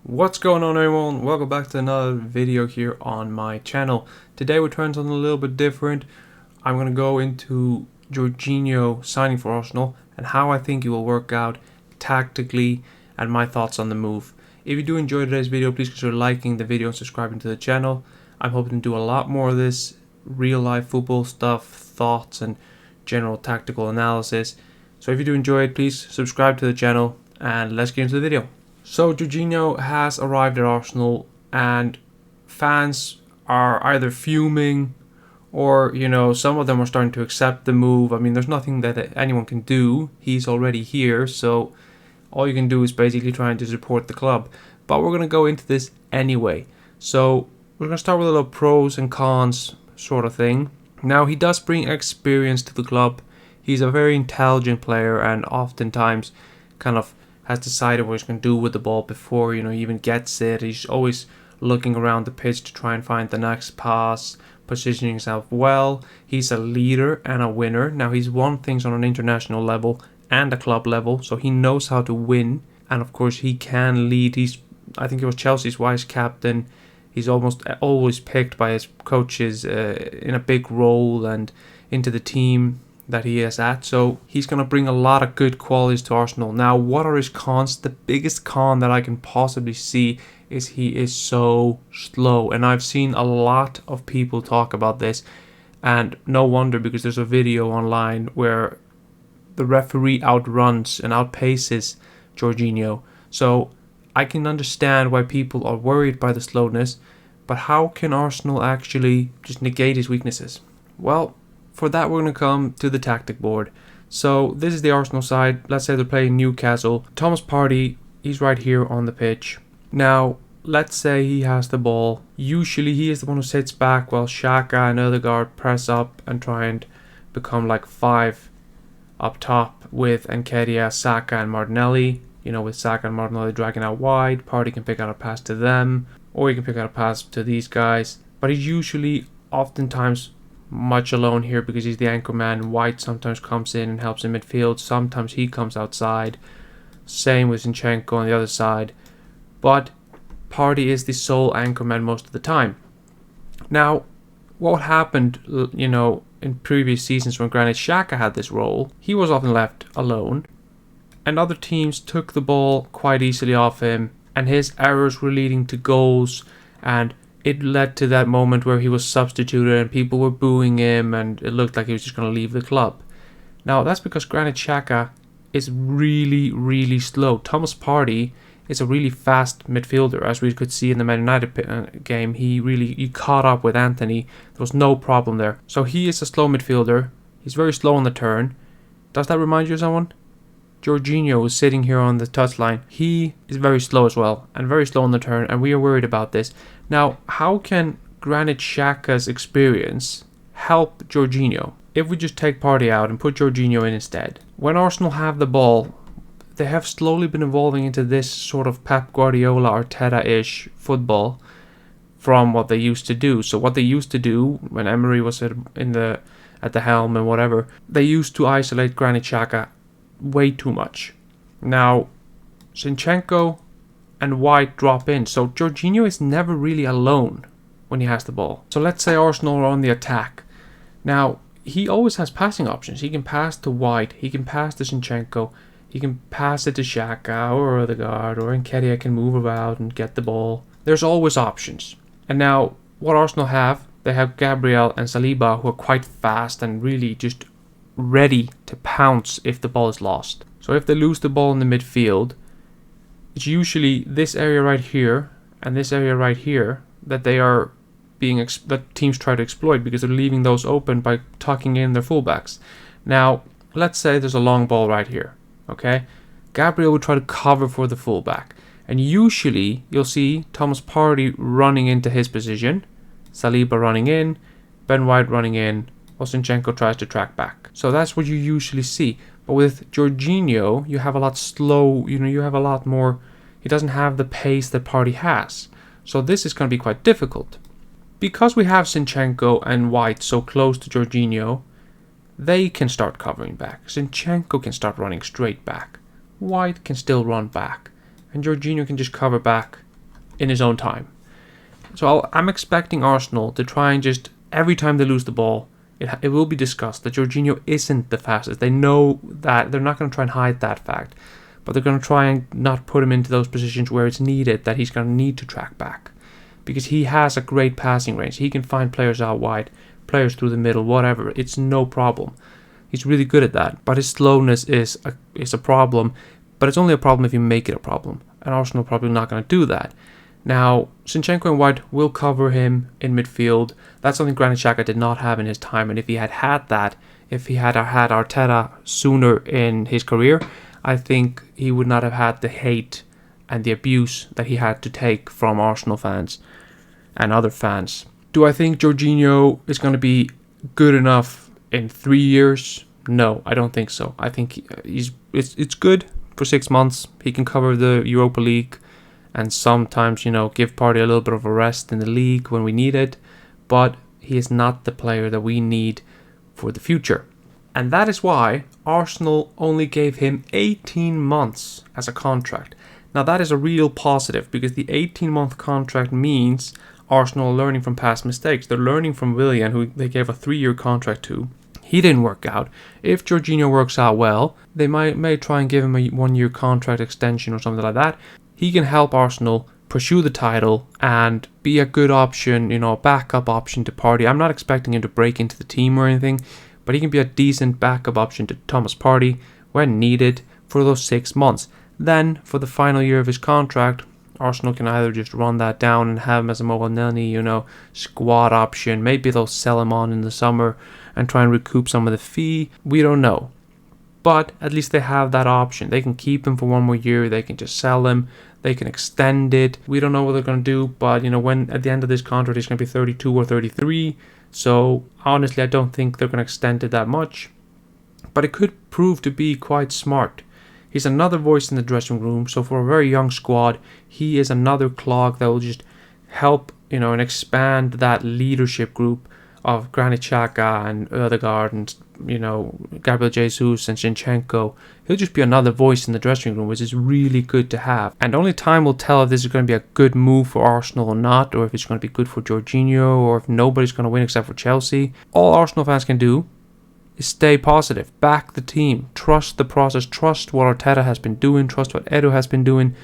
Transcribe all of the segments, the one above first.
What's going on, everyone? Welcome back to another video here on my channel. Today we turn something a little bit different. I'm going to go into Jorginho signing for Arsenal and how I think it will work out tactically and my thoughts on the move. If you do enjoy today's video, please consider liking the video and subscribing to the channel. I'm hoping to do a lot more of this real life football stuff, thoughts and general tactical analysis. So if you do enjoy it, please subscribe to the channel and let's get into the video. So Jorginho has arrived at Arsenal and fans are either fuming or, some of them are starting to accept the move. I mean, there's nothing that anyone can do. He's already here, so all you can do is basically trying to support the club. But we're going to go into this anyway. So we're going to start with a little pros and cons sort of thing. Now, he does bring experience to the club. He's a very intelligent player and oftentimes kind of has decided what he's going to do with the ball before he even gets it. He's always looking around the pitch to try and find the next pass, positioning himself well. He's a leader and a winner. Now, he's won things on an international level and a club level, so he knows how to win. And of course, he can lead. I think he was Chelsea's vice captain. He's almost always picked by his coaches in a big role and into the team that he is at, so he's going to bring a lot of good qualities to Arsenal. Now, what are his cons? The biggest con that I can possibly see is he is so slow, and I've seen a lot of people talk about this, and no wonder, because there's a video online where the referee outruns and outpaces Jorginho. So I can understand why people are worried by the slowness, but how can Arsenal actually just negate his weaknesses? Well, for that, we're going to come to the tactic board. So this is the Arsenal side. Let's say they're playing Newcastle. Thomas Partey, he's right here on the pitch. Now, let's say he has the ball. Usually he is the one who sits back while Xhaka and Odegaard press up and try and become like five up top with Nketiah, Saka and Martinelli. With Saka and Martinelli dragging out wide, Partey can pick out a pass to them, or he can pick out a pass to these guys. But he's usually oftentimes much alone here because he's the anchor man. White sometimes comes in and helps in midfield. Sometimes he comes outside. Same with Zinchenko on the other side. But Partey is the sole anchor man most of the time. Now, what happened, in previous seasons when Granit Xhaka had this role, he was often left alone. And other teams took the ball quite easily off him. And his errors were leading to goals, and it led to that moment where he was substituted and people were booing him and it looked like he was just going to leave the club. Now, that's because Granit Xhaka is really, really slow. Thomas Partey is a really fast midfielder, as we could see in the Man United game. He caught up with Anthony. There was no problem there. So he is a slow midfielder. He's very slow on the turn. Does that remind you of someone? Jorginho is sitting here on the touchline. He is very slow as well and very slow on the turn, and we are worried about this. Now, how can Granit Xhaka's experience help Jorginho? If we just take Partey out and put Jorginho in instead. When Arsenal have the ball, they have slowly been evolving into this sort of Pep Guardiola, Arteta-ish football from what they used to do. So what they used to do when Emery was at the helm and whatever, they used to isolate Granit Xhaka way too much. Now, Zinchenko and White drop in, so Jorginho is never really alone when he has the ball. So let's say Arsenal are on the attack. Now, he always has passing options. He can pass to White, he can pass to Zinchenko, he can pass it to Xhaka or Odegaard, or Nketiah can move about and get the ball. There's always options. And now, what Arsenal have, they have Gabriel and Saliba, who are quite fast and really just ready to pounce if the ball is lost. So if they lose the ball in the midfield, it's usually this area right here and this area right here that they are that teams try to exploit, because they're leaving those open by tucking in their fullbacks. Now, let's say there's a long ball right here, okay? Gabriel will try to cover for the fullback, and usually you'll see Thomas Partey running into his position, Saliba running in, Ben White running in, or Zinchenko tries to track back. So that's what you usually see. But with Jorginho, you have a lot slow, you have a lot more, he doesn't have the pace that Partey has. So this is going to be quite difficult. Because we have Zinchenko and White so close to Jorginho, they can start covering back. Zinchenko can start running straight back. White can still run back. And Jorginho can just cover back in his own time. So I'm expecting Arsenal to try and just, every time they lose the ball, it will be discussed that Jorginho isn't the fastest. They know that. They're not going to try and hide that fact. But they're going to try and not put him into those positions where it's needed, that he's going to need to track back. Because he has a great passing range. He can find players out wide, players through the middle, whatever. It's no problem. He's really good at that. But his slowness is a problem. But it's only a problem if you make it a problem. And Arsenal are probably not going to do that. Now, Zinchenko and White will cover him in midfield. That's something Granit Xhaka did not have in his time. And if he had that, if he had Arteta sooner in his career, I think he would not have had the hate and the abuse that he had to take from Arsenal fans and other fans. Do I think Jorginho is going to be good enough in 3 years? No, I don't think so. I think it's good for 6 months. He can cover the Europa League and sometimes, give Partey a little bit of a rest in the league when we need it. But he is not the player that we need for the future. And that is why Arsenal only gave him 18 months as a contract. Now that is a real positive, because the 18-month contract means Arsenal are learning from past mistakes. They're learning from Willian, who they gave a 3-year contract to. He didn't work out. If Jorginho works out well, they may try and give him a 1-year contract extension or something like that. He can help Arsenal pursue the title and be a good option, a backup option to Partey. I'm not expecting him to break into the team or anything, but he can be a decent backup option to Thomas Partey when needed for those 6 months. Then, for the final year of his contract, Arsenal can either just run that down and have him as a Mobile squad option. Maybe they'll sell him on in the summer and try and recoup some of the fee. We don't know. But at least they have that option. They can keep him for 1 more year. They can just sell him. They can extend it. We don't know what they're going to do. But, when at the end of this contract, he's going to be 32 or 33. So, honestly, I don't think they're going to extend it that much. But it could prove to be quite smart. He's another voice in the dressing room. So, for a very young squad, he is another clog that will just help, and expand that leadership group of Granit Xhaka and Ødegaard and, Gabriel Jesus and Zinchenko. He'll just be another voice in the dressing room, which is really good to have. And only time will tell if this is going to be a good move for Arsenal or not, or if it's going to be good for Jorginho, or if nobody's going to win except for Chelsea. All Arsenal fans can do is stay positive, back the team, trust the process, trust what Arteta has been doing, trust what Edu has been doing,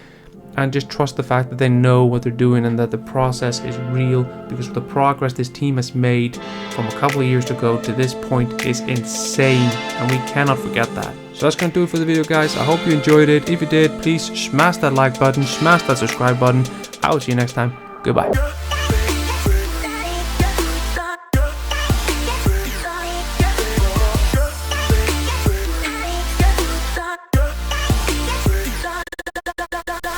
and just trust the fact that they know what they're doing and that the process is real, because the progress this team has made from a couple of years ago to this point is insane, and we cannot forget that. So that's going to do it for the video, guys. I hope you enjoyed it. If you did, please smash that like button, smash that subscribe button. I will see you next time. Goodbye.